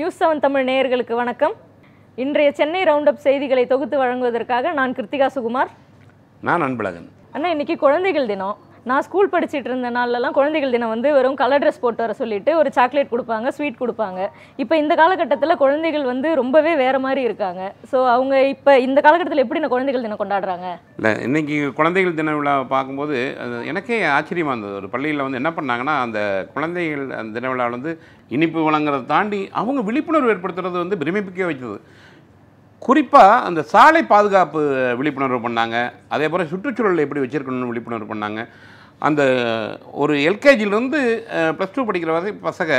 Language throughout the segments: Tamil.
நியூஸ் 7 தமிழ் நேயர்களுக்கு வணக்கம். இன்றைய சென்னை ரவுண்ட் அப் செய்திகளை தொகுத்து வழங்குவதற்காக நான் கிருத்திகா சுகுமார். நான் அன்பழகன். அண்ணா, இன்னைக்கு குழந்தைகள் தினம். நான் ஸ்கூல் படிச்சுட்டு இருந்த நாள்லலாம் குழந்தைகள் தினம் வெறும் கலர் ட்ரெஸ் போட்டு வர சொல்லிட்டு ஒரு சாக்லேட் கொடுப்பாங்க, ஸ்வீட் கொடுப்பாங்க. இப்போ இந்த காலகட்டத்தில் குழந்தைகள் ரொம்பவே வேறு மாதிரி இருக்காங்க. ஸோ அவங்க இப்போ இந்த காலகட்டத்தில் எப்படி இந்த குழந்தைகள் தினம் கொண்டாடுறாங்க? இல்லை, இன்றைக்கி குழந்தைகள் தின விழா பார்க்கும்போது எனக்கே ஆச்சரியமாக இருந்தது. ஒரு பள்ளியில் என்ன பண்ணாங்கன்னா, அந்த குழந்தைகள் அந்த தின விழாவில் இனிப்பு வழங்குறதை தாண்டி அவங்க விழிப்புணர்வு ஏற்படுத்துறது பிரமிப்பிக்க வைத்தது. குறிப்பாக அந்த சாலை பாதுகாப்பு விழிப்புணர்வு பண்ணாங்க. அதே போல் சுற்றுச்சூழல் எப்படி வச்சுருக்கணும்னு விழிப்புணர்வு பண்ணாங்க. அந்த ஒரு எல்கேஜிலேருந்து +2 படிக்கிற வரை பசங்க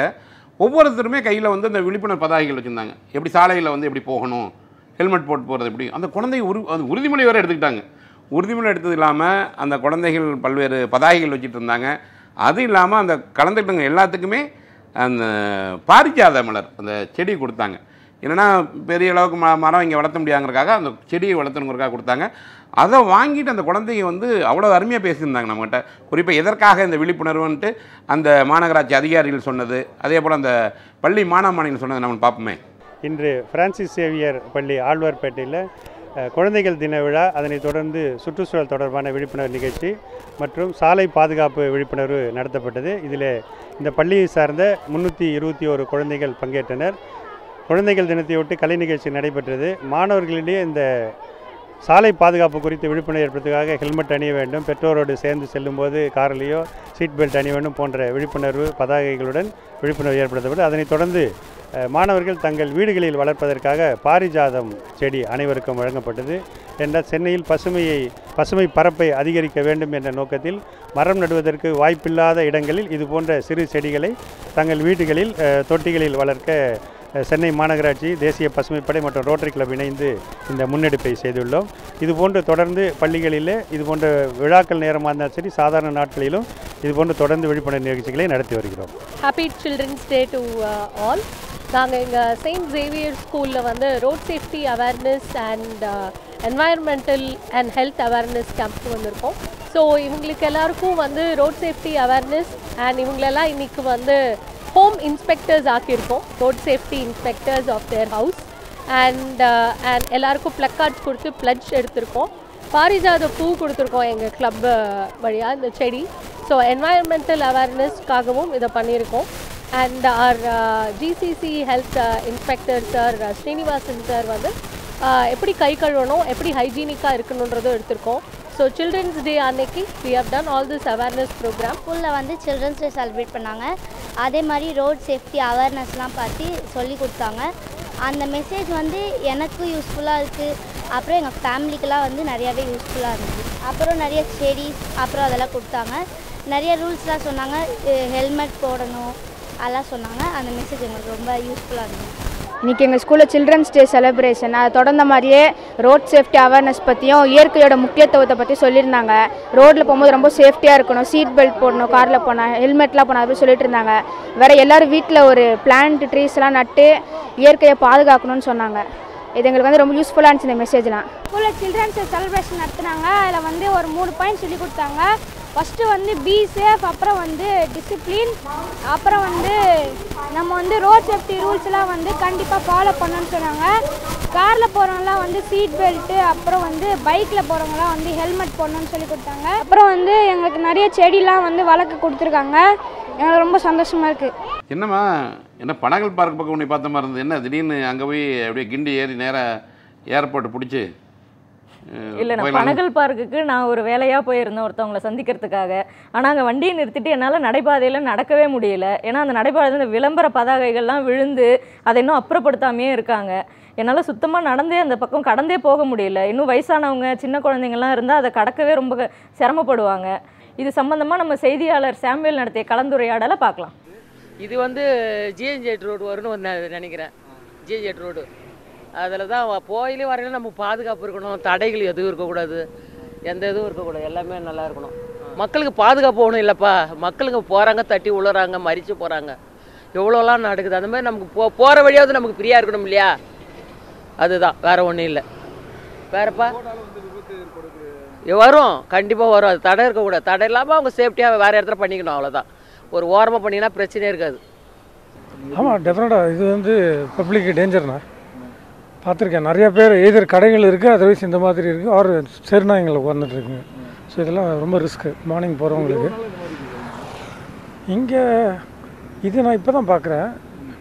ஒவ்வொருத்தருமே கையில் அந்த விழிப்புணர்வு பதாகைகள் வச்சுருந்தாங்க. எப்படி சாலையில் எப்படி போகணும், ஹெல்மெட் போட்டு போகிறது எப்படி, அந்த குழந்தை அந்த உறுதிமொழி வேறு எடுத்துக்கிட்டாங்க. உறுதிமொழி எடுத்தது இல்லாமல் அந்த குழந்தைகள் பல்வேறு பதாகைகள் வச்சுட்டு இருந்தாங்க. அது இல்லாமல் அந்த கலந்துக்கிட்டவங்க எல்லாத்துக்குமே அந்த பாரிஜாத மலர் அந்த செடி கொடுத்தாங்க. என்னென்னா பெரிய அளவுக்கு மரம் இங்கே வளர்த்த முடியாங்கிறக்காக அந்த செடியை வளர்த்தணுங்கிறக்காக கொடுத்தாங்க. அதை வாங்கிட்டு அந்த குழந்தைங்க அவ்வளோ அருமையாக பேசியிருந்தாங்க நம்மகிட்ட. குறிப்பாக எதற்காக இந்த விழிப்புணர்வுன்ட்டு அந்த மாநகராட்சி அதிகாரிகள் சொன்னது, அதே போல் அந்த பள்ளி மாணவர்கள் சொன்னது நம்ம பார்ப்போமே. இன்று பிரான்சிஸ் சேவியர் பள்ளி ஆழ்வார்பேட்டையில் குழந்தைகள் தின விழா, அதனைத் தொடர்ந்து சுற்றுச்சூழல் தொடர்பான விழிப்புணர்வு நிகழ்ச்சி மற்றும் சாலை பாதுகாப்பு விழிப்புணர்வு நடத்தப்பட்டது. இதில் இந்த பள்ளியை சார்ந்த 321 குழந்தைகள் பங்கேற்றனர். குழந்தைகள் தினத்தையொட்டி கலை நிகழ்ச்சி நடைபெற்றது. மாணவர்களிடையே இந்த சாலை பாதுகாப்பு குறித்து விழிப்புணர்வு ஏற்படுத்துவதற்காக ஹெல்மெட் அணிய வேண்டும், பெற்றோரோடு சேர்ந்து செல்லும்போது காரிலேயோ சீட் பெல்ட் அணிய வேண்டும் போன்ற விழிப்புணர்வு பதாகைகளுடன் விழிப்புணர்வு ஏற்படுத்தப்பட்டு, அதனைத் தொடர்ந்து மாணவர்கள் தங்கள் வீடுகளில் வளர்ப்பதற்காக பாரிஜாதம் செடி அனைவருக்கும் வழங்கப்பட்டது. என்றால் சென்னையில் பசுமை பரப்பை அதிகரிக்க வேண்டும் என்ற நோக்கத்தில் மரம் நடுவதற்கு வாய்ப்பில்லாத இடங்களில் இது போன்ற சிறு செடிகளை தங்கள் வீடுகளில் தொட்டிகளில் வளர்க்க சென்னை மாநகராட்சி, தேசிய பசுமைப்படை மற்றும் ரோட்டரி கிளப் இணைந்து இந்த முன்னெடுப்பை செய்துள்ளோம். இதுபோன்று தொடர்ந்து பள்ளிகளிலே இதுபோன்ற விழாக்கள் நேரமாக இருந்தாலும் சரி, சாதாரண நாட்களிலும் இதுபோன்று தொடர்ந்து விழிப்புணர்வு நிகழ்ச்சிகளை நடத்தி வருகிறோம். Happy children's day to all. நாங்கள் எங்கள் செயின்ட் சேவியர் ஸ்கூலில் road safety awareness and environmental and health awareness கேம்ப்க்கு வந்திருக்கோம். ஸோ இவங்களுக்கு எல்லாருக்கும் ரோட் சேஃப்டி அவேர்னஸ் அண்ட் இவங்களெல்லாம் இன்றைக்கி ஹோம் இன்ஸ்பெக்டர்ஸ் ஆக்கியிருக்கோம், road safety inspectors of their house. And எல்லாருக்கும் ப்ளக்கார்ட்ஸ் கொடுத்து ப்ளட்ஜ் எடுத்திருக்கோம். பாரிஜாத பூ கொடுத்துருக்கோம் எங்கள் கிளப் வழியாக இந்த செடி. ஸோ என்வாயர்மெண்டல் அவேர்னஸ்க்காகவும் இதை பண்ணியிருக்கோம். And our GCC health inspector sir Srinivasan sir எப்படி கை கழுவணும், எப்படி ஹைஜீனிக்காக இருக்கணுன்றதும் எடுத்திருக்கோம். ஸோ சில்ட்ரன்ஸ் டே அன்னைக்கு we have done all this awareness program. ஸ்கூலில் சில்ட்ரன்ஸ் டே செலிப்ரேட் பண்ணாங்க. அதே மாதிரி ரோட் சேஃப்டி அவேர்னஸ்லாம் பற்றி சொல்லி கொடுத்தாங்க. அந்த மெசேஜ் எனக்கும் யூஸ்ஃபுல்லாக இருக்குது. அப்புறம் எங்கள் ஃபேமிலிக்கெலாம் நிறையாவே யூஸ்ஃபுல்லாக இருந்துச்சு. அப்புறம் நிறைய செடிஸ் அப்புறம் அதெல்லாம் கொடுத்தாங்க. நிறைய ரூல்ஸ்லாம் சொன்னாங்க, ஹெல்மெட் போடணும் அதெல்லாம் சொன்னாங்க. அந்த மெசேஜ் எங்களுக்கு ரொம்ப யூஸ்ஃபுல்லாக இருந்துச்சு. இன்றைக்கி எங்கள் ஸ்கூலில் சில்ட்ரன்ஸ் டே செலிப்ரேஷன், அதை தொடர்ந்த மாதிரியே ரோட் சேஃப்டி அவேர்னஸ் பற்றியும் இயற்கையோட முக்கியத்துவத்தை பற்றி சொல்லியிருந்தாங்க. ரோட்டில் போகும்போது ரொம்ப சேஃப்டியாக இருக்கணும், சீட் பெல்ட் போடணும், காரில் போனால் ஹெல்மெட்லாம் போனால் அப்படி சொல்லிட்டு இருந்தாங்க. வேறு எல்லோரும் வீட்டில் ஒரு பிளான்ட் ட்ரீஸ்லாம் நட்டு இயற்கையை பாதுகாக்கணும்னு சொன்னாங்க. இது எங்களுக்கு ரொம்ப யூஸ்ஃபுல்லாக இருந்துச்சு இந்த மெசேஜ்லாம். ஸ்கூலில் சில்ட்ரன்ஸ் டே செலிப்ரேஷன் நடத்துனாங்க. அதில் ஒரு 3 பாயிண்ட் சொல்லி கொடுத்தாங்க. ஃபஸ்ட்டு பி சேஃப், அப்புறம் டிசிப்ளின், அப்புறம் நம்ம ரோட் சேஃப்டி ரூல்ஸ்லாம் கண்டிப்பாக ஃபாலோ பண்ணணும்னு சொன்னாங்க. காரில் போகிறவங்களாம் சீட் பெல்ட்டு, அப்புறம் பைக்கில் போகிறவங்களாம் ஹெல்மெட் போடணும்னு சொல்லி கொடுத்தாங்க. அப்புறம் எங்களுக்கு நிறைய செடிலாம் வளர்க்க கொடுத்துருக்காங்க. எனக்கு ரொம்ப சந்தோஷமாக இருக்குது. என்னம்மா, என்ன பனகல் பார்க் பக்கம் உன்னை பார்த்த மாதிரி இருந்தது, என்ன திடீர்னு அங்கே போய் அப்படியே கிண்டி ஏறி நேராக ஏர்போர்ட் பிடிச்சி? இல்லை, நான் பனகல் பார்க்குக்கு நான் ஒரு வேலையாக போயிருந்தேன் ஒருத்தவங்களை சந்திக்கிறதுக்காக. ஆனால் அங்கே வண்டியை நிறுத்திட்டு என்னால் நடைபாதையில் நடக்கவே முடியல. ஏன்னா அந்த நடைபாதையில் இந்த விளம்பர பதாகைகள்லாம் விழுந்து அதை இன்னும் அப்புறப்படுத்தாமையே இருக்காங்க. என்னால் சுத்தமாக நடந்தே அந்த பக்கம் கடந்தே போக முடியல. இன்னும் வயசானவங்க சின்ன குழந்தைங்கள்லாம் இருந்தால் அதை கடக்கவே ரொம்ப சிரமப்படுவாங்க. இது சம்மந்தமாக நம்ம செய்தியாளர் சாமுவேல் நடத்திய கலந்துரையாடலை பார்க்கலாம். இது ஜிஎன்ஜெட் ரோடு வரும்னு நினைக்கிறேன். ஜிஎன்ஜெட் ரோடு அதில் தான் போயிலே வரையிலும் நமக்கு பாதுகாப்பு இருக்கணும், தடைகள் எதுவும் இருக்கக்கூடாது, எந்த இதுவும் இருக்கக்கூடாது, எல்லாமே நல்லா இருக்கணும். மக்களுக்கு பாதுகாப்பு ஒன்றும் இல்லைப்பா. மக்களுக்கு போகிறாங்க, தட்டி உழுறாங்க, மறித்து போகிறாங்க, எவ்வளோலாம் நடக்குது. அந்த மாதிரி நமக்கு போகிற வழியாவது நமக்கு ஃப்ரீயாக இருக்கணும் இல்லையா? அதுதான், வேறு ஒன்றும் இல்லை. வேறப்பா வரும், கண்டிப்பாக வரும். அது தடை இருக்கக்கூடாது. தடை இல்லாமல் அவங்க சேஃப்டியாக வேறு இடத்துல பண்ணிக்கணும், அவ்வளோதான். ஒரு ஓரமாக பண்ணிங்கன்னா பிரச்சனையே இருக்காது. ஆமாம், டெஃபினட்டாக இது வந்து பப்ளிக் டேஞ்சர்ண்ணா. பார்த்துருக்கேன் நிறைய பேர் எதிர் கடைகள் இருக்குது, அதர்வைஸ் இந்த மாதிரி இருக்குது, ஆர் செருநாய்களை உட்காந்துட்டு இருக்குங்க. ஸோ இதெல்லாம் ரொம்ப ரிஸ்க்கு மார்னிங் போகிறவங்களுக்கு. இங்கே இது நான் இப்போ தான் பார்க்குறேன்.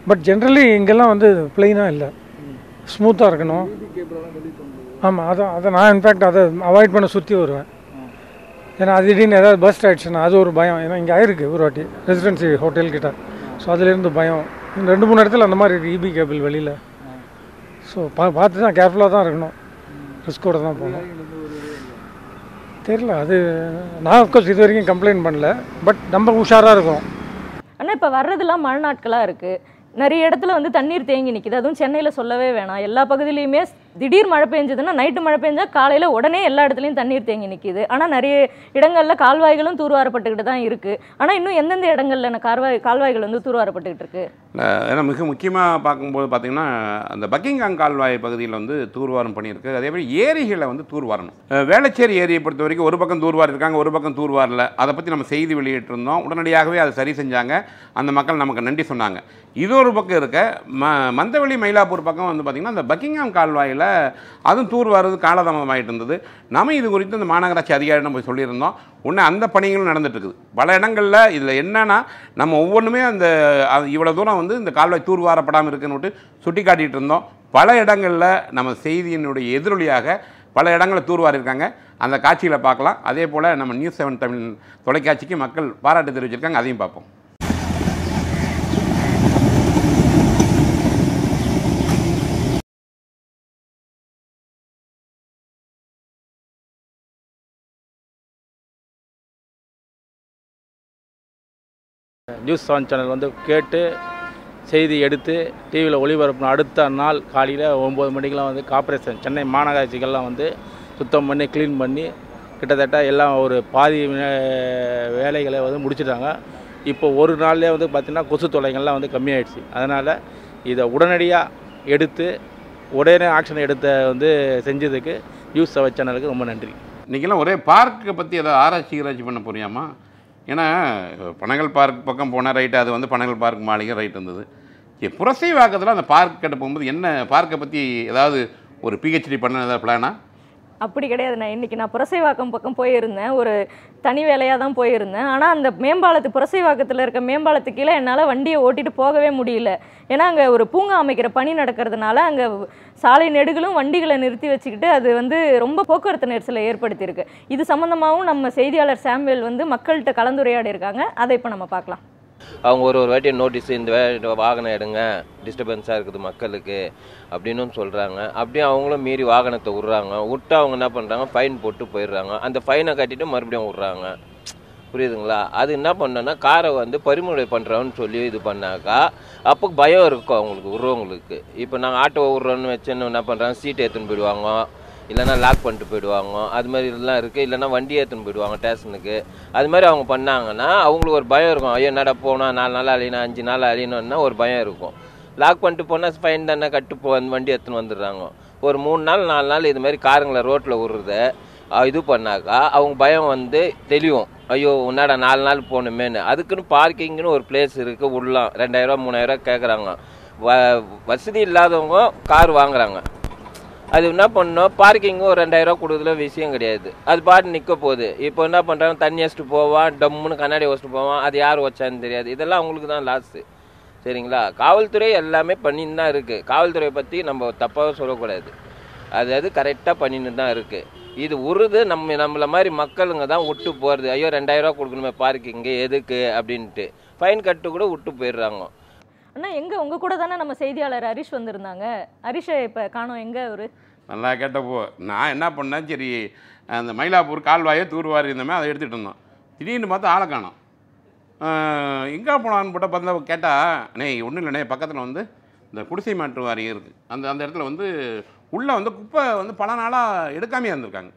பட் ஜென்ரலி இங்கெல்லாம் வந்து பிளெயினாக இல்லை, ஸ்மூத்தாக இருக்கணும். ஆமாம், அதை நான் இன்ஃபேக்ட் அதை அவாய்ட் பண்ண சுற்றி வருவேன். ஏன்னா அது திடீர்னு ஏதாவது பஸ்ட் ஆகிடுச்சுன்னா அது ஒரு பயம். ஏன்னா இங்கே ஆயிருக்கு ஒரு வாட்டி ரெசிடென்சி ஹோட்டல்கிட்ட. ஸோ அதுலேருந்து பயம். 2-3 இடத்துல அந்த மாதிரி இருக்குது இபி கேபிள் வெளியில். ஸோ பார்த்து தான் கேர்ஃபுல்லாக தான் இருக்கணும், ரிஸ்கோடு தான் போகணும். தெரியல, அது நான் அஃப்கோர்ஸ் இது வரைக்கும் கம்ப்ளைண்ட் பண்ணல, பட் நம்ம உஷாராக இருக்கோம். ஆனால் இப்போ வர்றதெல்லாம் மழை நாட்களாக இருக்குது, நிறைய இடத்துல வந்து தண்ணீர் தேங்கி நிற்கிது. அதுவும் சென்னையில் சொல்லவே வேணாம், எல்லா பகுதியிலையுமே திடீர் மழை பெஞ்சதுன்னா நைட்டு மழை பெஞ்சால் காலையில் உடனே எல்லா இடத்துலையும் தண்ணீர் தேங்கி நிற்கிது. ஆனால் நிறைய இடங்களில் கால்வாய்களும் தூர்வாரப்பட்டுக்கிட்டு தான் இருக்குது. ஆனால் இன்னும் எந்தெந்த இடங்களில் கால்வாய்கள் வந்து தூர்வாரப்பட்டுக்கிட்டு இருக்குது? ஏன்னா மிக முக்கியமாக பார்க்கும்போது பார்த்திங்கன்னா அந்த பக்கிங்காம் கால்வாய் பகுதியில் வந்து தூர்வாரம் பண்ணியிருக்கு. அதே மாதிரி ஏரிகளை வந்து தூர்வாரணும். வேளச்சேரி ஏரியை பொறுத்த வரைக்கும் ஒரு பக்கம் தூர்வாரி இருக்காங்க, ஒரு பக்கம் தூர்வாரில். அதை பற்றி நம்ம செய்தி வெளியிட்டிருந்தோம். உடனடியாகவே அதை சரி செஞ்சாங்க, அந்த மக்கள் நமக்கு நன்றி சொன்னாங்க. இது ஒரு பக்கம் இருக்க மந்தவெளி மயிலாப்பூர் பக்கம் வந்து பார்த்திங்கன்னா அந்த பக்கிங்காம் கால்வாயில் அதுவும் தூர்வாரது காலதாமதம் ஆகிட்டு இருந்தது. நம்ம இது குறித்து இந்த மாநகராட்சி அதிகாரிடம் போய் சொல்லியிருந்தோம். உடனே அந்த பணிகளும் நடந்துட்டு இருக்குது பல இடங்களில். இதில் என்னென்னா நம்ம ஒவ்வொன்றுமே அந்த இவ்வளோ தூரம் வந்து இந்த கால்வாய் தூர்வாரப்படாமல் இருக்குன்னு சுட்டி காட்டிகிட்டு இருந்தோம். பல இடங்களில் நம்ம செய்தியினுடைய எதிரொலியாக பல இடங்களில் தூர்வாரிருக்காங்க. அந்த காட்சிகளை பார்க்கலாம். அதே போல் நம்ம நியூஸ் 7 தமிழ் தொலைக்காட்சிக்கு மக்கள் பாராட்டு தெரிவிச்சிருக்காங்க, அதையும் பார்ப்போம். நியூஸ் 7 சேனல் வந்து கேட்டு செய்தி எடுத்து டிவியில் ஒளிபரப்பின அடுத்த நாள் காலையில் 9 மணிக்கெலாம் வந்து கார்ப்பரேஷன் சென்னை மாநகராட்சிகள்லாம் வந்து சுத்தம் பண்ணி க்ளீன் பண்ணி கிட்டத்தட்ட எல்லாம் ஒரு பாதி வேலைகளை வந்து முடிச்சிட்டாங்க. இப்போ ஒரு நாள்லேயே வந்து பார்த்திங்கன்னா கொசு தொல்லைகள்லாம் வந்து கம்மியாயிடுச்சு. அதனால் இதை உடனடியாக எடுத்து உடனே ஆக்ஷன் எடுத்த வந்து செஞ்சதுக்கு நியூஸ் 7 சேனலுக்கு ரொம்ப நன்றி. இன்றைக்கெல்லாம் ஒரே பார்க்கை பற்றி ஏதாவது ஆராய்ச்சி பண்ண போறியாமா? ஏன்னா பனகல் பார்க் பக்கம் போனால் ரைட்டு, அது வந்து பனகல் பார்க் மாளிகை ரைட் இருந்தது. புரசைவாக்கத்தில் அந்த பார்க் கிட்ட போகும்போது என்ன பார்க்கை பற்றி ஏதாவது ஒரு பிஹெச்டி பண்ண ஏதாவது பிளானா? அப்படி கிடையாது. நான் புரசைவாக்கம் பக்கம் போயிருந்தேன், ஒரு தனி வேலையாக தான் போயிருந்தேன். ஆனால் அந்த புரசைவாக்கத்தில் இருக்க மேம்பாலத்துக்கு கீழே என்னால் வண்டியை ஓட்டிட்டு போகவே முடியல. ஏன்னா அங்கே ஒரு பூங்கா அமைக்கிற பணி நடக்கிறதுனால அங்கே சாலை நெடுகளும் வண்டிகளை நிறுத்தி வச்சுக்கிட்டு அது வந்து ரொம்ப போக்குவரத்து நெரிசலை ஏற்படுத்தியிருக்கு. இது சம்மந்தமாகவும் நம்ம செய்தியாளர் சாமுவேல் வந்து மக்கள்கிட்ட கலந்துரையாடி இருக்காங்க. அதை இப்போ நம்ம பார்க்கலாம். அவங்க ஒரு வாட்டி நோட்டீஸ் இந்த வாகனம் எடுங்க, டிஸ்டர்பன்ஸாக இருக்குது மக்களுக்கு அப்படின்னு சொல்கிறாங்க. அப்படியே அவங்களும் மீறி வாகனத்தை விட்றாங்க. விட்டு அவங்க என்ன பண்ணுறாங்க, ஃபைன் போட்டு போயிடுறாங்க. அந்த ஃபைனை கட்டிட்டு மறுபடியும் விட்றாங்க. புரியுதுங்களா? அது என்ன பண்ணோன்னா காரை வந்து பறிமுறை பண்ணுறோன்னு சொல்லி இது பண்ணாக்கா அப்போ பயம் இருக்கும் அவங்களுக்கு விட்றவங்களுக்கு. இப்போ நாங்கள் ஆட்டோவை விட்றோன்னு வச்சுன்னு என்ன பண்ணுறாங்க, சீட்டை எடுத்துன்னு போயிடுவாங்க, இல்லைனா லாக் பண்ணிட்டு போயிடுவாங்க. அது மாதிரி இதெல்லாம் இருக்குது. இல்லைனா வண்டியை எடுத்துன்னு போயிடுவாங்க ஸ்டேஷனுக்கு. அது மாதிரி அவங்க பண்ணாங்கன்னா அவங்களுக்கு ஒரு பயம் இருக்கும். ஐயோ என்னடா போனால் 4 நாள் அழியணும், 5 நாள் அழியணும்னா ஒரு பயம் இருக்கும். லாக் பண்ணிட்டு போனால் ஃபைன் தானே கட்டு வண்டி எடுத்துன்னு வந்துடுறாங்க. ஒரு 3 நாள் 4 நாள் இது மாதிரி காருங்களை ரோட்டில் விட்றத இது பண்ணாக்கா அவங்க பயம் வந்து தெளிவும். ஐயோ உன்னாடா 4 நாள் போகணுமேனு. அதுக்குன்னு பார்க்கிங்னு ஒரு பிளேஸ் இருக்குது. உள்ளலாம் 2000 3000 கேட்குறாங்க. வசதி இல்லாதவங்க கார் வாங்குறாங்க. அது என்ன பண்ணோம், பார்க்கிங்கும் ஒரு 2000 கொடுக்குறதுல விஷயம் கிடையாது. அது பாட்டு நிற்க போகுது. இப்போ என்ன பண்ணுறாங்க, தண்ணி வச்சுட்டு போவான், டம்முன்னு கண்ணாடி வச்சுட்டு போவான். அது யார் வச்சான்னு தெரியாது. இதெல்லாம் அவங்களுக்கு தான் லாஸு. சரிங்களா? காவல்துறை எல்லாமே பண்ணின்னு தான் இருக்குது. காவல்துறையை பற்றி நம்ம தப்பாக சொல்லக்கூடாது. அது கரெக்டாக பண்ணின்னு தான் இருக்குது. இது உருது நம்மளை மாதிரி மக்களுங்க தான் விட்டு போகிறது. ஐயோ 2000 கொடுக்கணுமே பார்க்கிங்கு எதுக்கு அப்படின்ட்டு ஃபைன் கட்டு கூட விட்டு போயிடுறாங்க. அண்ணா எங்கே உங்கள் கூட தானே நம்ம செய்தியாளர் ஹரிஷ் வந்திருந்தாங்க. ஹரிஷை இப்போ காணோம், எங்கே அவர்? நல்லா கேட்டப்போ நான் என்ன பண்ணேன், சரி அந்த மயிலாப்பூர் கால்வாயை தூர்வாரி இருந்தோமே அதை எடுத்துகிட்டு இருந்தோம். திடீர்னு பார்த்தா ஆளை காணோம். எங்கே போனான்னு போட்டால் பார்த்தா கேட்டால் அண்ணே ஒன்றும் இல்லைண்ணே, பக்கத்தில் வந்து இந்த குடிசை மாற்று வாரியம் இருக்குது. அந்த இடத்துல வந்து உள்ளே வந்து குப்பை வந்து பல நாளாக எடுக்காமையாக இருந்திருக்காங்க.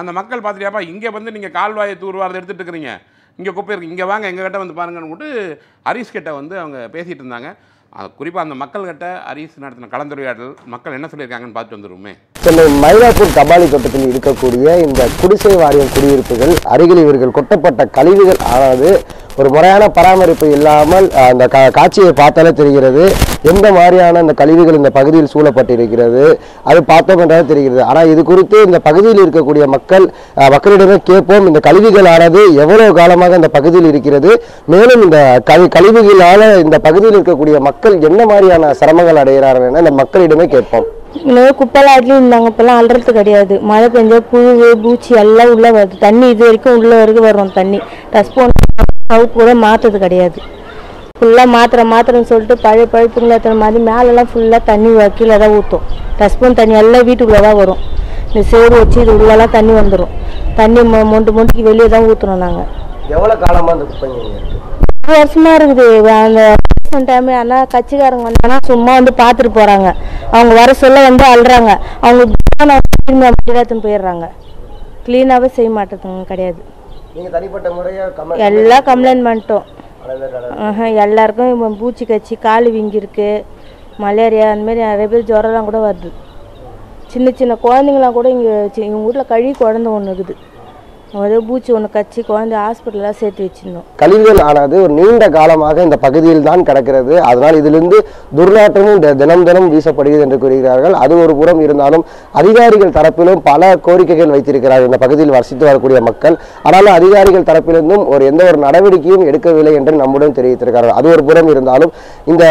அந்த மக்கள் பார்த்துட்டியாப்பா, இங்கே வந்து நீங்கள் கால்வாயை தூர்வாரத்தை எடுத்துகிட்டு இருக்கிறீங்க, இங்கே குப்பை இருக்குது, இங்கே வாங்க எங்கள் கிட்ட வந்து பாருங்கன்னு போட்டு ஹரிஷ் கிட்ட வந்து அவங்க பேசிகிட்டு இருந்தாங்க. குறிப்பாக அந்த மக்கள்கிட்ட ஹரிஷ் நடத்தின கலந்துரையாடல் மக்கள் என்ன சொல்லியிருக்காங்கன்னு பார்த்துட்டு வந்துருமே. சென்னை மயிலாப்பூர் கபாலி தோட்டத்தில் இருக்கக்கூடிய இந்த குடிசை வாரியம் குடியிருப்புகள் அருகில் இவர்கள் கொட்டப்பட்ட கழிவுகள், அதாவது ஒரு முறையான பராமரிப்பு இல்லாமல் அந்த காட்சியை பார்த்தாலே தெரிகிறது எந்த மாதிரியான அந்த கழிவுகள் இந்த பகுதியில் சூழப்பட்டிருக்கிறது. அது பார்த்தோம் என்றால் தெரிகிறது. ஆனால் இது குறித்து இந்த பகுதியில் இருக்கக்கூடிய மக்களிடமே கேட்போம். இந்த கழிவுகளானது எவ்வளவு காலமாக இந்த பகுதியில் இருக்கிறது, மேலும் இந்த கழிவுகளால இந்த பகுதியில் இருக்கக்கூடிய மக்கள் என்ன மாதிரியான சிரமங்கள் அடைகிறார்கள் என இந்த மக்களிடமே கேட்போம். குப்பைலாம் அட்லி இருந்தாங்க, இப்பெல்லாம் அல்றது கிடையாது. மழை பெஞ்சா புழு பூச்சி எல்லாம் உள்ள வருது. தண்ணி இது வரைக்கும் உள்ள வரைக்கும் வரும். தண்ணி டஸ்ட்பின் அவுட் கூட மாற்றுறது கிடையாது. ஃபுல்லாக மாத்திரன்னு சொல்லிட்டு பழைய பழுப்புங்களை எத்தனை மாதிரி மேலெல்லாம் ஃபுல்லாக தண்ணி கீழே தான் ஊற்றும். டஸ்ட்பின் தண்ணி எல்லாம் வீட்டுக்குள்ளே தான் வரும். இந்த சேறு வச்சு இது உள்ளெல்லாம் தண்ணி வந்துடும். தண்ணி மொண்டுக்கு வெளியே தான் ஊற்றுறோம் நாங்கள். எவ்வளோ காலமாக அந்த குப்பை 2 வருஷமாக இருக்குது. அந்த டைம் ஆனால் கட்சிக்காரங்க வந்தாங்கன்னா சும்மா வந்து பார்த்துட்டு போகிறாங்க. அவங்க வர சொல்ல வந்து அழுறாங்க. அவங்க எடுத்துன்னு போயிடுறாங்க. க்ளீனாகவே செய்ய மாட்டேங்க கிடையாது. எல்லாம் கம்ப்ளைண்ட் பண்ணிட்டோம். எல்லாருக்கும் பூச்சி கச்சி காலு வீங்கிருக்கு, மலேரியா அந்தமாரி நிறைய பேர் ஜுரம்லாம் கூட வருது. சின்ன குழந்தைங்களாம் கூட இங்கே எங்கள் வீட்டில் குழந்தை ஒன்று இருக்குது. ஒரே பூச்சி ஒன்று கச்சி குழந்தை ஹாஸ்பிட்டலாக சேர்த்து வச்சிருந்தோம். கழிவுகள் ஆனது ஒரு நீண்ட காலமாக இந்த பகுதியில் தான் கிடக்கிறது. அதனால் இதிலிருந்து துர்நாற்றமும் தினம் வீசப்படுகிறது என்று கூறுகிறார்கள். அது ஒரு புறம் இருந்தாலும் அதிகாரிகள் தரப்பிலும் பல கோரிக்கைகள் வைத்திருக்கிறார்கள் இந்த பகுதியில் வசித்து வரக்கூடிய மக்கள். ஆனாலும் அதிகாரிகள் தரப்பிலிருந்தும் எந்த ஒரு நடவடிக்கையும் எடுக்கவில்லை என்று நம்முடன் தெரிவித்திருக்கிறார்கள். அது ஒரு புறம் இருந்தாலும் இந்த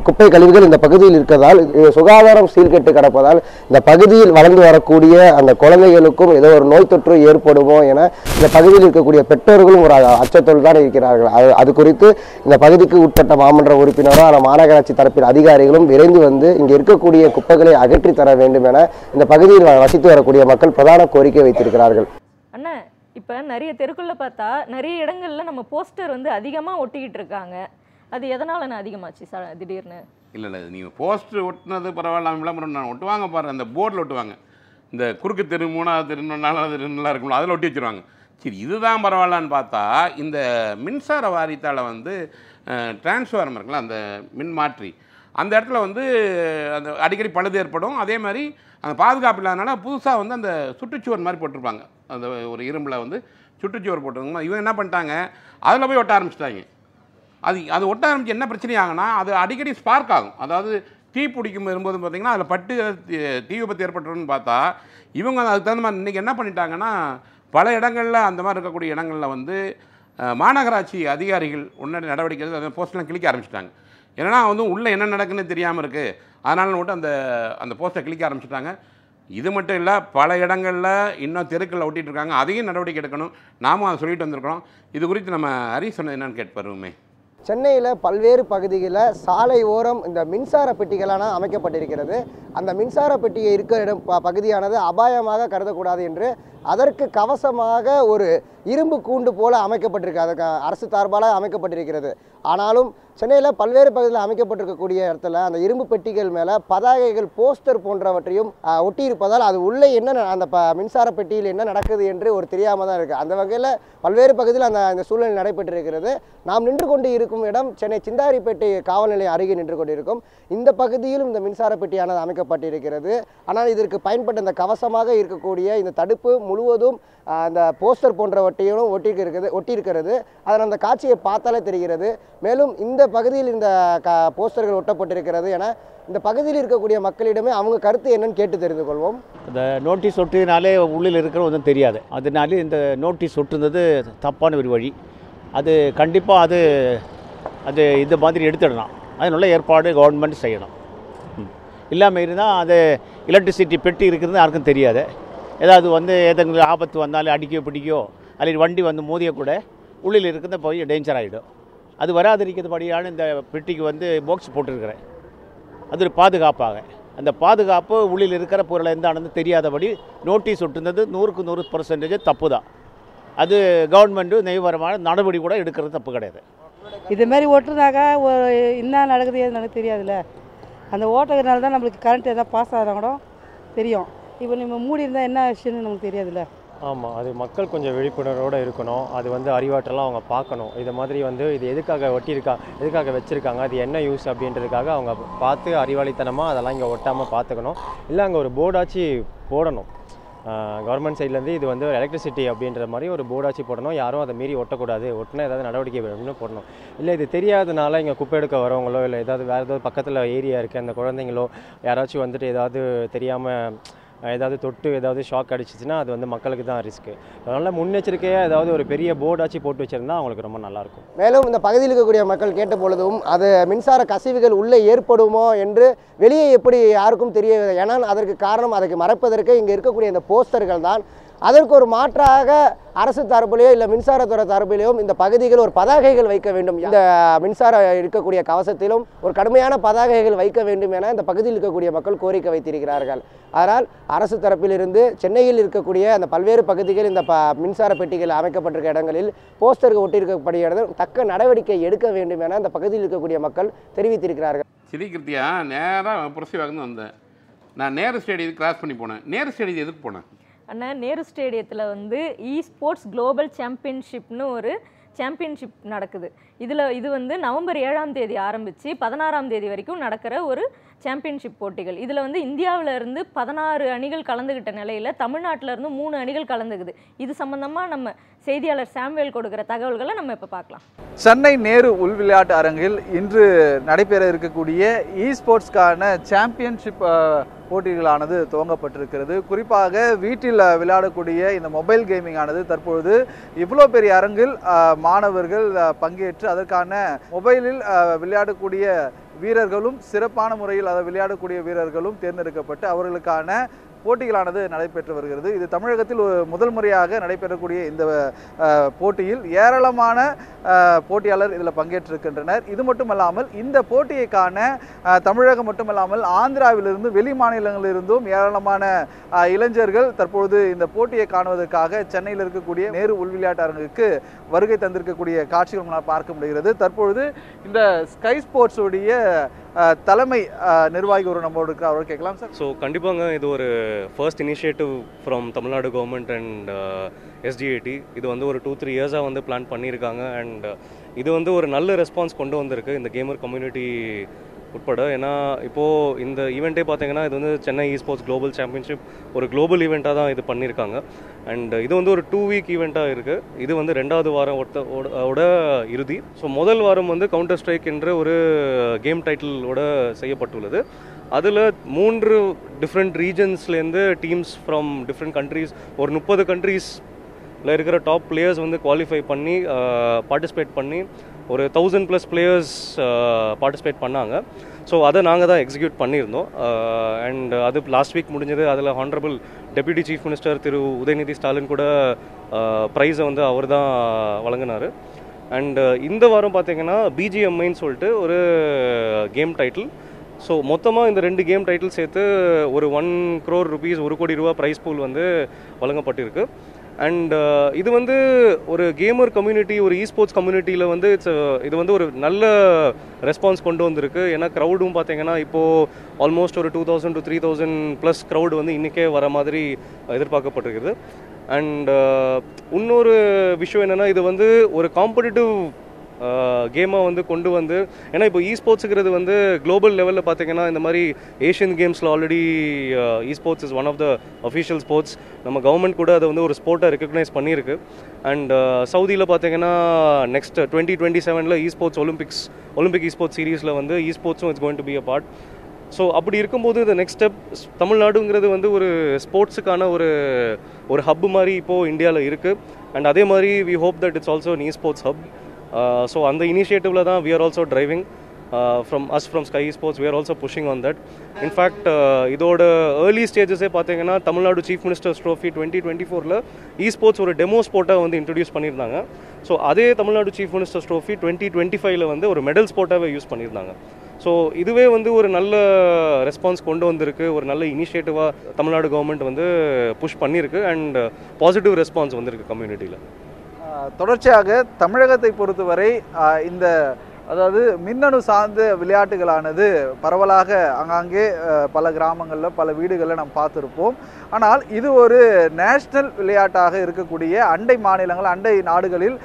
குப்பை கழிவுகள் இந்த பகுதியில் இருக்கிறதால் சுகாதாரம் சீர்கெட்டு கிடப்பதால் இந்த பகுதியில் வளர்ந்து வரக்கூடிய அந்த குழந்தைகளுக்கும் ஏதோ ஒரு நோய் தொற்று ஏற்படும் என இந்த பகுதியில் இருக்கக்கூடிய பெற்றோர்களும் ஒரு அச்சத்தோடு தான் இருக்கிறார்கள். அது குறித்து இந்த பகுதிக்கு உட்பட்ட மாமன்ற உறுப்பினரோ மாநகராட்சி தரப்பில் அதிகாரிகளும் விரைந்து வந்து இங்கே இருக்கக்கூடிய குப்பைகளை அகற்றி தர வேண்டும் என இந்த பகுதியில் வசித்து வரக்கூடிய மக்கள் பிரதான கோரிக்கை வைத்திருக்கிறார்கள். அண்ணா, இப்போ நிறைய தெருக்குள்ள பார்த்தா நிறைய இடங்கள்ல நம்ம போஸ்டர் வந்து அதிகமாக ஒட்டிக்கிட்டு இருக்காங்க. அது எதனால அதிகமாச்சு திடீர்னு? இல்லை நீங்கள் போஸ்டர் ஒட்டினது பரவாயில்ல, விளம்பரம் நான் ஒட்டுவாங்க பாரு, அந்த போர்டில் ஒட்டுவாங்க. இந்த குறுக்கு தெரு 3வது தெரு 4வது தெரு நல்லா இருக்கும்ல, அதில் ஒட்டி வச்சுருவாங்க. சரி, இதுதான் பரவாயில்லான்னு பார்த்தா இந்த மின்சார வாரியத்தால் வந்து டிரான்ஸ்ஃபார்மர் இருக்குல்ல, அந்த மின் மாற்றி அந்த இடத்துல வந்து அந்த அடிக்கடி பழுது ஏற்படும். அதே மாதிரி அந்த பாதுகாப்பு இல்லாதனால புதுசாக வந்து அந்த சுற்றுச்சுவர் மாதிரி போட்டிருப்பாங்க. அந்த ஒரு இரும்பில் வந்து சுற்றுச்சுவர் போட்டிருந்தாங்க. இவங்க என்ன பண்ணிட்டாங்க, அதில் போய் ஒட்ட ஆரம்பிச்சிட்டாங்க. அது ஒட்ட ஆரம்பிச்சு என்ன பிரச்சனை ஆகுனா, அது அடிக்கடி ஸ்பார்க் ஆகும். அதாவது தீ பிடிக்கும் வரும்போது பார்த்திங்கன்னா அதில் பட்டு தீ விபத்து ஏற்பட்டுருன்னு பார்த்தா இவங்க அதுக்கு தகுந்த மாதிரி இன்றைக்கி என்ன பண்ணிட்டாங்கன்னா, பல இடங்களில் அந்த மாதிரி இருக்கக்கூடிய இடங்களில் வந்து மாநகராட்சி அதிகாரிகள் உடனடி நடவடிக்கை அதை போஸ்டெலாம் கிளிக்க ஆரம்பிச்சிட்டாங்க. ஏன்னா வந்து உள்ளே என்ன நடக்குன்னு தெரியாமல் இருக்குது, அதனால மட்டும் அந்த போஸ்ட்டை கிளிக்க ஆரம்பிச்சிட்டாங்க. இது மட்டும் இல்லை, பல இடங்களில் இன்னும் தெருக்களில் ஒட்டிகிட்டு இருக்காங்க. அதையும் நடவடிக்கை எடுக்கணும். நாமும் அதை சொல்லிட்டு வந்திருக்கிறோம். இது குறித்து நம்ம ஹரி சொன்னது என்னன்னு கேட்பருமே. சென்னையில் பல்வேறு பகுதிகளில் சாலை ஓரம் இந்த மின்சார பெட்டிகளான அமைக்கப்பட்டிருக்கிறது. அந்த மின்சார பெட்டியை இருக்கிற பகுதியானது அபாயமாக கருதக்கூடாது என்று அதற்கு கவசமாக ஒரு இரும்பு கூண்டு போல அமைக்கப்பட்டிருக்கு. அதுக்கு அரசு சார்பால் அமைக்கப்பட்டிருக்கிறது. ஆனாலும் சென்னையில் பல்வேறு பகுதியில் அமைக்கப்பட்டிருக்கக்கூடிய இடத்துல அந்த இரும்பு பெட்டிகள் மேலே பதாகைகள் போஸ்டர் போன்றவற்றையும் ஒட்டியிருப்பதால் அது உள்ளே என்ன அந்த மின்சார பெட்டியில் என்ன நடக்குது என்று ஒரு தெரியாமல் தான் இருக்குது. அந்த வகையில் பல்வேறு பகுதியில் அந்த சூழ்நிலை நடைபெற்றிருக்கிறது. நாம் நின்று கொண்டு இருக்கும் இடம் சென்னை சிந்தாரிப்பேட்டை காவல் நிலையம் அருகே நின்று கொண்டிருக்கும். இந்த பகுதியிலும் இந்த மின்சார பெட்டியானது அமைக்கப்பட்டிருக்கிறது. ஆனால் இதற்கு பயன்பட்ட இந்த கவசமாக இருக்கக்கூடிய இந்த தடுப்பு முழுவதும் அந்த போஸ்டர் போன்றவற்றையும் ஒட்டியிருக்கிறது. அதில் அந்த காட்சியை பார்த்தாலே தெரிகிறது. மேலும் இந்த பகுதியில் இந்த போஸ்டர்கள் ஒட்டப்பட்டிருக்கிறது என இந்த பகுதியில் இருக்கக்கூடிய மக்களிடமே அவங்க கருத்து என்னன்னு கேட்டு தெரிந்து கொள்வோம். இந்த நோட்டீஸ் ஒட்டினாலே உள்ளில் இருக்கிற ஒன்றும் தெரியாது. அதனாலே இந்த நோட்டீஸ் ஒட்டுனது தப்பான ஒரு வழி. அது கண்டிப்பாக அது இந்த மாதிரி எடுத்துடணும். அதனுள்ள ஏற்பாடு கவர்மெண்ட் செய்யணும். இல்லாமல் இருந்தால் அது எலக்ட்ரிசிட்டி பெட்டி இருக்கிறது யாருக்கும் தெரியாது. ஏதாவது வந்து ஏதாவது ஆபத்து வந்தாலும் அடிக்கோ பிடிக்கோ அல்லது வண்டி வந்து மோதிய கூட உள்ளில் இருக்கிறத போய் டேஞ்சர் ஆகிடும். அது வராதிருக்கிறபடியான இந்த பெட்டிக்கு வந்து பாக்ஸ் போட்டிருக்கிறேன். அது ஒரு பாதுகாப்பாக. அந்த பாதுகாப்பு உள்ளில் இருக்கிற பொருளை எந்தானது தெரியாதபடி நோட்டீஸ் ஒட்டுனது 100% தப்பு தான். அது கவர்மெண்ட்டு நெய்வரமான நடவடிக்கை கூட எடுக்கிறது தப்பு கிடையாது. இது மாதிரி ஓட்டுறதாக என்ன நடக்குது எனக்கு தெரியாதுல்ல. அந்த ஓட்டுறதுனால தான் நம்மளுக்கு கரண்ட் எதாவது பாஸ் ஆகிறதா கூட தெரியும். இப்போ நம்ம மூடி இருந்தால் என்ன விஷயம்னு நமக்கு தெரியாதுல்ல. ஆமாம், அது மக்கள் கொஞ்சம் விழிப்புணர்வோடு இருக்கணும். அது வந்து அறிவாற்றலாம் அவங்க பார்க்கணும். இது மாதிரி வந்து இது எதுக்காக எதுக்காக வச்சுருக்காங்க, அது என்ன யூஸ் அப்படின்றதுக்காக அவங்க பார்த்து அறிவாளித்தனமாக அதெல்லாம் இங்கே ஒட்டாமல் பார்த்துக்கணும். இல்லை அங்கே ஒரு போர்டாச்சு போடணும். கவர்மெண்ட் சைட்லேருந்து இது வந்து ஒரு எலக்ட்ரிசிட்டி அப்படின்ற மாதிரி ஒரு போர்டாச்சு போடணும், யாரும் அதை மீறி ஒட்டக்கூடாது, ஒட்டினா ஏதாவது நடவடிக்கை வேணும்னு போடணும். இல்லை இது தெரியாதனால இங்கே குப்பை எடுக்க வரவங்களோ இல்லை ஏதாவது வேறு ஏதாவது பக்கத்தில் ஏரியா இருக்குது அந்த குழந்தைங்களோ யாராச்சும் வந்துட்டு ஏதாவது தெரியாமல் ஏதாவது தொட்டு ஏதாவது ஷாக் அடிச்சிச்சுன்னா அது வந்து மக்களுக்கு தான் ரிஸ்க்கு. அதனால் முன்னெச்சரிக்கையாக ஏதாவது ஒரு பெரிய போர்டாச்சு போட்டு வச்சுருந்தா அவங்களுக்கு ரொம்ப நல்லாயிருக்கும். மேலும் இந்த பகுதியில் இருக்கக்கூடிய மக்கள் கேட்ட பொழுதும் அது மின்சார கசிவுகள் உள்ளே ஏற்படுமோ என்று வெளியே எப்படி யாருக்கும் தெரியவில்லை. ஏன்னா அதற்கு காரணம் அதற்கு மறைப்பதற்கு இங்கே இருக்கக்கூடிய இந்த போஸ்டர்கள் தான். அதற்கு ஒரு மாற்றாக அரசு தரப்பிலேயோ இல்லை மின்சாரத்துறை தரப்பிலேயோ இந்த பகுதிகள் ஒரு பதாகைகள் வைக்க வேண்டும், இந்த மின்சார இருக்கக்கூடிய கவசத்திலும் ஒரு கடுமையான பதாகைகள் வைக்க வேண்டும் என இந்த பகுதியில் இருக்கக்கூடிய மக்கள் கோரிக்கை வைத்திருக்கிறார்கள். அதனால் அரசு தரப்பிலிருந்து சென்னையில் இருக்கக்கூடிய அந்த பல்வேறு பகுதிகள் இந்த மின்சார பெட்டிகள் அமைக்கப்பட்டிருக்க இடங்களில் போஸ்டர்கள் ஒட்டியிருக்கப்படுகிறது தக்க நடவடிக்கை எடுக்க வேண்டும் என இந்த பகுதியில் இருக்கக்கூடிய மக்கள் தெரிவித்திருக்கிறார்கள். சிரிக்கிருத்தியா நேராக புரட்சிவாகன்னு வந்தேன். நான் நேரு ஸ்டேடியத்துக்கு கிராஸ் பண்ணி போனேன். நேரு ஸ்டேடியம் எதுக்கு போனேன்? அண்ணா நேரு ஸ்டேடியத்தில் வந்து ஸ்போர்ட்ஸ் குளோபல் சாம்பியன்ஷிப்னு ஒரு சாம்பியன்ஷிப் நடக்குது. இது வந்து நவம்பர் 7ஆம் தேதி ஆரம்பித்து 16ஆம் தேதி வரைக்கும் நடக்கிற ஒரு சாம்பியன்ஷிப் போட்டிகள். இதில் வந்து இந்தியாவிலேருந்து 16 அணிகள் கலந்துக்கிட்ட நிலையில் தமிழ்நாட்டிலேருந்து 3 அணிகள் கலந்துக்குது. இது சம்மந்தமாக நம்ம செய்தியாளர் சாம்வேல் கொடுக்குற தகவல்களை நம்ம இப்போ பார்க்கலாம். சென்னை நேரு உள்விளையாட்டு அரங்கில் இன்று நடைபெற இருக்கக்கூடிய ஸ்போர்ட்ஸ்க்கான சாம்பியன்ஷிப் போட்டிகளானது துவங்கப்பட்டிருக்கிறது. குறிப்பாக வீட்டில் விளையாடக்கூடிய இந்த மொபைல் கேமிங் ஆனது தற்பொழுது இவ்வளோ பெரிய அரங்கில் மாணவர்கள் பங்கேற்று அதற்கான மொபைலில் விளையாடக்கூடிய வீரர்களும் சிறப்பான முறையில் அதை விளையாடக்கூடிய வீரர்களும் தேர்ந்தெடுக்கப்பட்டு அவர்களுக்கான போட்டிகளானது நடைபெற்று வருகிறது. இது தமிழகத்தில் முதல் முறையாக நடைபெறக்கூடிய இந்த போட்டியில் ஏராளமான போட்டியாளர் இதில் பங்கேற்றிருக்கின்றனர். இது மட்டுமல்லாமல் இந்த போட்டியை காண தமிழகம் மட்டுமல்லாமல் ஆந்திராவிலிருந்து வெளி மாநிலங்களிலிருந்தும் ஏராளமான இளைஞர்கள் தற்பொழுது இந்த போட்டியை காணுவதற்காக சென்னையில் இருக்கக்கூடிய நேரு உள்விளையாட்டு அரங்குக்கு வருகை தந்திருக்கக்கூடிய காட்சிகள் நம்மால் பார்க்க முடிகிறது. தற்பொழுது இந்த ஸ்கை ஸ்போர்ட்ஸ் உடைய தலைமை நிர்வாகி ஒரு நம்மளோட அவர் கேட்கலாம் சார். ஸோ கண்டிப்பாங்க இது ஒரு first initiative from Tamil Nadu government and SDAT. இது வந்து ஒரு 2-3 இயர்ஸாக வந்து பிளான் பண்ணியிருக்காங்க. அண்ட் இது வந்து ஒரு நல்ல ரெஸ்பான்ஸ் கொண்டு வந்திருக்கு இந்த கேமர் கம்யூனிட்டி உட்பட. ஏன்னா இப்போது இந்த ஈவெண்ட்டே பார்த்தீங்கன்னா இது வந்து சென்னை ஸ்போர்ட்ஸ் குளோபல் சாம்பியன்ஷிப் ஒரு குளோபல் ஈவெண்ட்டாக தான் இது பண்ணியிருக்காங்க. அண்ட் இது வந்து ஒரு 2 வீக் ஈவெண்ட்டாக இருக்குது. இது வந்து 2வது வாரம் இறுதி. ஸோ முதல் வாரம் வந்து கவுண்டர் ஸ்ட்ரைக் என்ற ஒரு கேம் டைட்டிலோட செய்யப்பட்டுள்ளது. அதில் 3 டிஃப்ரெண்ட் ரீஜன்ஸ்லேருந்து டீம்ஸ் ஃப்ரம் டிஃப்ரெண்ட் கண்ட்ரீஸ் ஒரு 30 கண்ட்ரீஸில் இருக்கிற டாப் பிளேயர்ஸ் வந்து குவாலிஃபை பண்ணி பார்ட்டிசிபேட் பண்ணி ஒரு 1000+ பிளேயர்ஸ் பார்ட்டிசிபேட் பண்ணாங்க. ஸோ அதை நாங்கள் தான் எக்ஸிக்யூட் பண்ணியிருந்தோம். அண்ட் அது லாஸ்ட் வீக் முடிஞ்சது. அதில் honourable deputy chief minister Thiru Udhayanidhi Stalin கூட ப்ரைஸை வந்து அவர் தான் வழங்கினார். அண்ட் இந்த வாரம் பார்த்திங்கன்னா பிஜிஎம்ஐன்னு சொல்லிட்டு ஒரு கேம் டைட்டில். ஸோ மொத்தமாக இந்த 2 கேம் டைட்டில் சேர்த்து ஒரு 1 crore rupees 1 கோடி ரூபா ப்ரைஸ் பூல் வந்து வழங்கப்பட்டிருக்கு. அண்ட் இது வந்து ஒரு கேமர் கம்யூனிட்டி ஒரு ஸ்போர்ட்ஸ் கம்யூனிட்டியில் வந்து இது வந்து ஒரு நல்ல ரெஸ்பான்ஸ் கொண்டு வந்திருக்கு. ஏன்னா க்ரௌடும் பார்த்தீங்கன்னா இப்போது ஆல்மோஸ்ட் ஒரு 2000 to 3000+ க்ரௌடு வந்து இன்றைக்கே வர மாதிரி எதிர்பார்க்கப்பட்டிருக்குது. அண்ட் இன்னொரு விஷயம் என்னென்னா இது வந்து ஒரு காம்படிட்டிவ் கேமாக வந்து கொண்டு வந்து, ஏன்னா இப்போ ஸ்போர்ட்ஸுங்கிறது வந்து குளோபல் லெவலில் பார்த்தீங்கன்னா இந்த மாதிரி ஏஷியன் கேம்ஸில் already sports is one of the official sports. நம்ம கவர்மெண்ட் கூட அதை வந்து ஒரு ஸ்போர்ட்டாக ரெக்கக்னைஸ் பண்ணியிருக்கு. அண்ட் சவுதியில் பார்த்தீங்கன்னா நெக்ஸ்ட் 2027 ஸ்போர்ட்ஸ் ஒலிம்பிக் ஸ்போர்ட்ஸ் சீரீஸில் வந்து ஸ்போர்ட்ஸும் it's going to be a part. So அப்படி இருக்கும்போது இந்த நெக்ஸ்ட் ஸ்டெப் தமிழ்நாடுங்கிறது வந்து ஒரு ஸ்போர்ட்ஸுக்கான ஒரு ஹப் மாதிரி இப்போது இந்தியாவில் இருக்குது. அண்ட் அதே மாதிரி we hope that it's also an sports hub. So அந்த இனிஷியேட்டிவில் தான் we are also driving from Sky Sports. We are also pushing on that. In fact, இதோட ஏர்லி ஸ்டேஜஸே பார்த்தீங்கன்னா Tamil Nadu chief minister's trophy 2024 sports ஒரு டெமோ ஸ்போர்ட்டாக வந்து இன்ட்ரடியூஸ் பண்ணியிருந்தாங்க. ஸோ அதே தமிழ்நாடு சீஃப் மினிஸ்டர்ஸ் ட்ரோஃபி 2025 வந்து ஒரு மெடல் ஸ்போர்ட்டாகவே யூஸ் பண்ணியிருந்தாங்க. ஸோ இதுவே வந்து ஒரு நல்ல ரெஸ்பான்ஸ் கொண்டு வந்திருக்கு. ஒரு நல்ல இனிஷியேட்டிவாக தமிழ்நாடு கவர்மெண்ட் வந்து புஷ் பண்ணியிருக்கு. அண்ட் பாசிட்டிவ் ரெஸ்பான்ஸ் வந்திருக்கு கம்யூனிட்டியில். தொடர்ச்சியாக தமிழகத்தை பொறுத்தவரை இந்த அதாவது மின்னணு சார்ந்த விளையாட்டுகளானது பரவலாக அங்கங்கே பல கிராமங்களில் பல வீடுகளில் நாம் பார்த்துருப்போம். ஆனால் இது ஒரு நேஷ்னல் விளையாட்டாக இருக்கக்கூடிய அண்டை மாநிலங்கள் அண்டை நாடுகளில்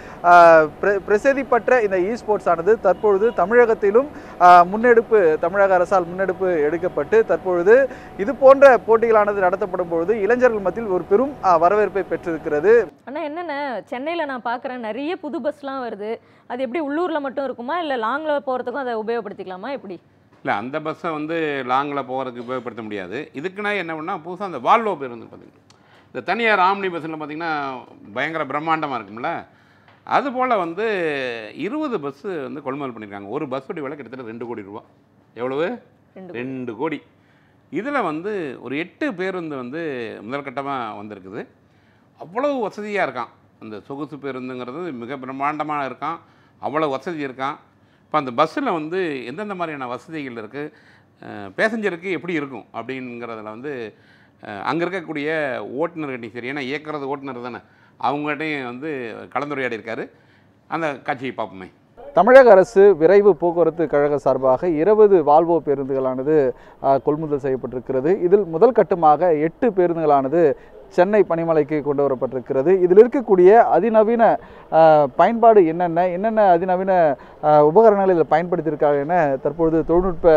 பிரசித்தி பெற்ற இந்த ஸ்போர்ட்ஸ் ஆனது தற்பொழுது தமிழகத்திலும் தமிழக அரசால் முன்னெடுப்பு எடுக்கப்பட்டு தற்பொழுது இது போன்ற போட்டிகளானது நடத்தப்படும் பொழுது இளைஞர்கள் மத்தியில் ஒரு பெரும் வரவேற்பை பெற்றிருக்கிறது. ஆனால் என்னென்ன சென்னையில் நான் பார்க்குறேன் நிறைய புது பஸ்லாம் வருது. அது எப்படி உள்ளூரில் மட்டும் இருக்குமா இல்லை லாங்கில் போகிறதுக்கும் அதை உபயோகப்படுத்திக்கலாமா எப்படி? இல்லை, அந்த பஸ்ஸை வந்து லாங்கில் போகிறதுக்கு உபயோகப்படுத்த முடியாது. இதுக்குன்னா என்ன பண்ணால் புதுசாக அந்த வால்வோ பேருந்து பார்த்திங்கன்னா இந்த தனியார் ஆம்னி பஸ்ஸில் பார்த்திங்கன்னா பயங்கர பிரம்மாண்டமாக இருக்கும்ல, அதுபோல் வந்து 20 பஸ்ஸு வந்து கொள்முதல் பண்ணியிருக்காங்க. ஒரு பஸ்ஸுடைய விலை கிட்டத்தட்ட 2 கோடி ரூபா. எவ்வளவு? 2 கோடி. இதில் வந்து ஒரு 8 பேருந்து வந்து முதல் கட்டமாக வந்திருக்குது. அவ்வளோ வசதியாக இருக்கான். அந்த சொகுசு பேருந்துங்கிறது மிக பிரம்மாண்டமாக இருக்கான், அவ்வளோ வசதி இருக்கான். இப்போ அந்த பஸ்ஸில் வந்து எந்தெந்த மாதிரியான வசதிகள் இருக்குது, பேசஞ்சருக்கு எப்படி இருக்கும் அப்படிங்கிறதுல வந்து அங்கே இருக்கக்கூடிய ஓட்டுநர்கிட்டையும் சரி, ஏன்னா இயக்கிறது ஓட்டுநர் தானே, அவங்ககிட்டையும் வந்து கலந்துரையாடி இருக்காரு. அந்த காட்சியை பார்ப்போமே. தமிழக அரசு விரைவு போக்குவரத்து கழக சார்பாக 20 வால்வோ பேருந்துகளானது கொள்முதல் செய்யப்பட்டிருக்கிறது. இதில் முதல் கட்டமாக 8 பேருந்துகளானது சென்னை பனிமலைக்கு கொண்டு வரப்பட்டிருக்கிறது. இதில் இருக்கக்கூடிய அதிநவீன பயன்பாடு என்னென்ன அதிநவீன உபகரணங்கள் இதில் பயன்படுத்தியிருக்காங்க என தற்பொழுது தொழில்நுட்ப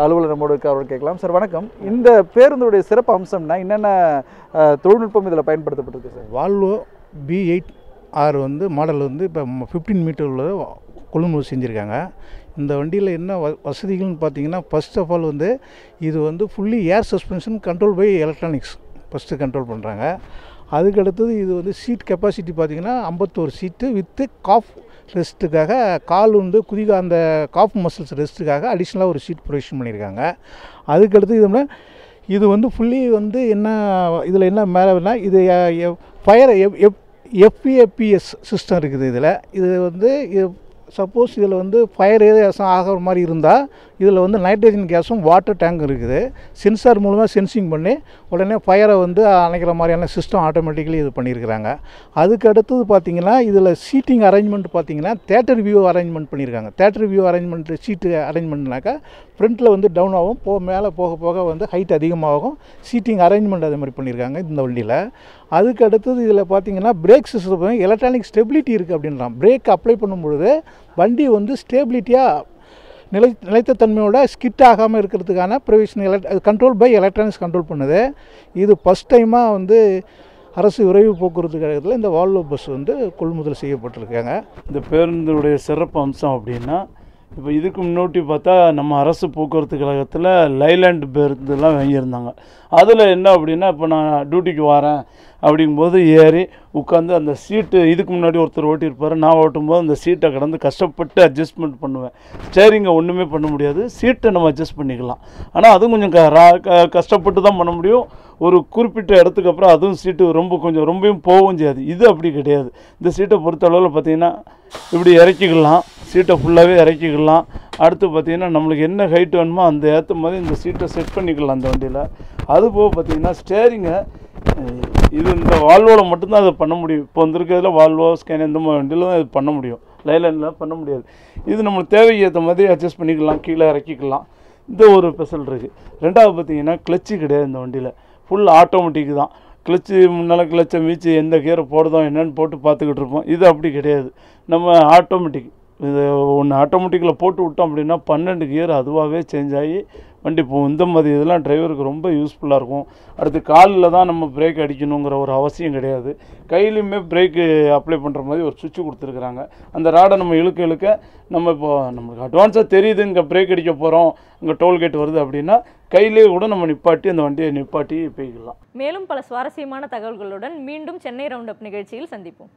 அலுவலர் நம்மோடு அவர்கள் கேட்கலாம். சார் வணக்கம். இந்த பேருந்துடைய சிறப்பு அம்சம்னா என்னென்ன தொழில்நுட்பம் இதில் பயன்படுத்தப்பட்டிருக்கு சார்? வால்வோ B8R வந்து மாடல் வந்து இப்போ 15 மீட்டர் உள்ளது கொள்முதல் செஞ்சுருக்காங்க. இந்த வண்டியில் என்ன வசதிகள்னு பார்த்தீங்கன்னா, ஃபர்ஸ்ட் ஆஃப் ஆல் வந்து இது வந்து fully air suspension control by electronics first control பண்ணுறாங்க. அதுக்கடுத்தது இது வந்து சீட் கெப்பாசிட்டி பார்த்திங்கன்னா 51 சீட்டு வித்து காஃப் ரெஸ்ட்டுக்காக கால் வந்து அந்த காஃப் மசில்ஸ் ரெஸ்ட்டுக்காக அடிஷ்னலாக ஒரு சீட் ப்ரொவிஷன் பண்ணியிருக்காங்க. அதுக்கடுத்து இது வந்து ஃபுல்லி வந்து என்ன இதில் என்ன மேலேனா இது ஃபயர் FAPS சிஸ்டம் இருக்குது. இது வந்து சப்போஸ் இதில் வந்து ஃபயர் ஏரியாசம் ஆகிற மாதிரி இருந்தால் இதில் வந்து நைட்ரஜன் கேஸும் வாட்டர் டேங்க் இருக்குது. சென்சார் மூலமாக சென்சிங் பண்ணி உடனே ஃபயரை வந்து அணைக்கிற மாதிரியான சிஸ்டம் ஆட்டோமேட்டிக்கலி இது பண்ணியிருக்கிறாங்க. அதுக்கு அடுத்தது பார்த்திங்கன்னா இதில் சீட்டிங் அரேஞ்ச்மெண்ட் பார்த்திங்கன்னா தேட்டர் வியூ அரேஞ்ச்மெண்ட் பண்ணியிருக்காங்க. தேட்டர் வியூ அரேஞ்ச்மெண்ட் சீட்டு அரேஞ்ச்மெண்ட்னாக்கா ஃப்ரண்ட்டில் வந்து டவுன் ஆகும், மேலே போக போக வந்து ஹைட் அதிகமாகும். சீட்டிங் அரேஞ்ச்மெண்ட் அதே மாதிரி பண்ணியிருக்காங்க இந்த வண்டியில். அதுக்கு அடுத்தது இதில் பார்த்திங்கன்னா பிரேக் சிஸ்டம் எலக்ட்ரானிக் ஸ்டெபிலிட்டி இருக்குது அப்படின்றான். பிரேக் அப்ளை பண்ணும்பொழுது வண்டி வந்து ஸ்டேபிலிட்டியாக நிலைத்த தன்மையோட ஸ்கிட் ஆகாமல் இருக்கிறதுக்கான provision control by electronics control பண்ணுது. இது ஃபஸ்ட் டைமாக வந்து அரசு விரைவு போக்குவரத்து கழகத்தில் இந்த வால்வோ பஸ் வந்து கொள்முதல் செய்யப்பட்டிருக்காங்க. இந்த பேருந்துடைய சிறப்பு அம்சம் அப்படின்னா, இப்போ இதுக்கு முன்னோட்டி பார்த்தா நம்ம அரசு போக்குவரத்து கழகத்தில் லைலாண்ட் பேருந்துலாம் வாங்கியிருந்தாங்க. அதில் என்ன அப்படின்னா, இப்போ நான் டியூட்டிக்கு வரேன் அப்படிங்கும்போது ஏறி உட்காந்து அந்த சீட்டு இதுக்கு முன்னாடி ஒருத்தர் ஓட்டியிருப்பார், நான் ஓட்டும்போது அந்த சீட்டை கடந்து கஷ்டப்பட்டு அட்ஜஸ்ட்மெண்ட் பண்ணுவேன். ஸ்டேரிங்கை ஒன்றுமே பண்ண முடியாது, சீட்டை நம்ம அட்ஜஸ்ட் பண்ணிக்கலாம். ஆனால் அதுவும் கொஞ்சம் கஷ்டப்பட்டு தான் பண்ண முடியும். ஒரு குறிப்பிட்ட இடத்துக்கு அப்புறம் அதுவும் சீட்டு ரொம்பவும் போகவும் செய்யாது. இது அப்படி கிடையாது. இந்த சீட்டை பொறுத்த அளவில் பார்த்திங்கன்னா இப்படி இறக்கிக்கலாம், சீட்டை ஃபுல்லாகவே இறக்கிக்கலாம். அடுத்து பார்த்திங்கன்னா நம்மளுக்கு என்ன ஹைட் வேணுமோ அந்த ஏற்ற மாதிரி இந்த சீட்டை செட் பண்ணிக்கலாம் அந்த வண்டியில். அதுபோக பார்த்திங்கன்னா ஸ்டேரிங்கை இது இந்த வால்வோவில் மட்டும்தான் அதை பண்ண முடியும். இப்போ வந்திருக்கிறதுல வால்வோ ஸ்கேன் இந்த மாதிரி வண்டியில் தான் இது பண்ண முடியும், லைலாண்டில் பண்ண முடியாது. இது நம்மளுக்கு தேவைக்கு ஏற்ற மாதிரி அட்ஜஸ்ட் பண்ணிக்கலாம், கீழே இறக்கிக்கலாம். இந்த ஒரு ஸ்பெஷல் இருக்குது. ரெண்டாவது பார்த்திங்கன்னா கிளச்சு கிடையாது இந்த வண்டியில், ஃபுல் ஆட்டோமேட்டிக் தான். கிளச்சு முன்னால் கிளச்சை மீச்சு எந்த கியரை போடுதோ என்னென்னு போட்டு பார்த்துக்கிட்டு இருப்போம். இது அப்படி கிடையாது, நம்ம ஆட்டோமேட்டிக். இது ஒன்று ஆட்டோமேட்டிக்கில் போட்டு விட்டோம் அப்படின்னா 12 கியர் அதுவாகவே சேஞ்ச் ஆகி வண்டி போகும். இந்த மாதிரி இதெல்லாம் டிரைவருக்கு ரொம்ப யூஸ்ஃபுல்லாக இருக்கும். அடுத்து காலில் தான் நம்ம பிரேக் அடிக்கணுங்கிற ஒரு அவசியம் கிடையாது. கையிலையுமே பிரேக்கு அப்ளை பண்ணுற மாதிரி ஒரு சுவிட்சு கொடுத்துருக்குறாங்க. அந்த ராடை நம்ம இழுக்க நம்ம இப்போ நம்மளுக்கு அட்வான்ஸாக தெரியுது இங்கே பிரேக் அடிக்க போகிறோம், இங்கே டோல்கேட் வருது அப்படின்னா கையிலேயே கூட நம்ம நிப்பாட்டி அந்த வண்டியை நிப்பாட்டி போய்க்கலாம். மேலும் பல சுவாரஸ்யமான தகவல்களுடன் மீண்டும் சென்னை ரவுண்ட் அப் நிகழ்ச்சியில் சந்திப்போம்.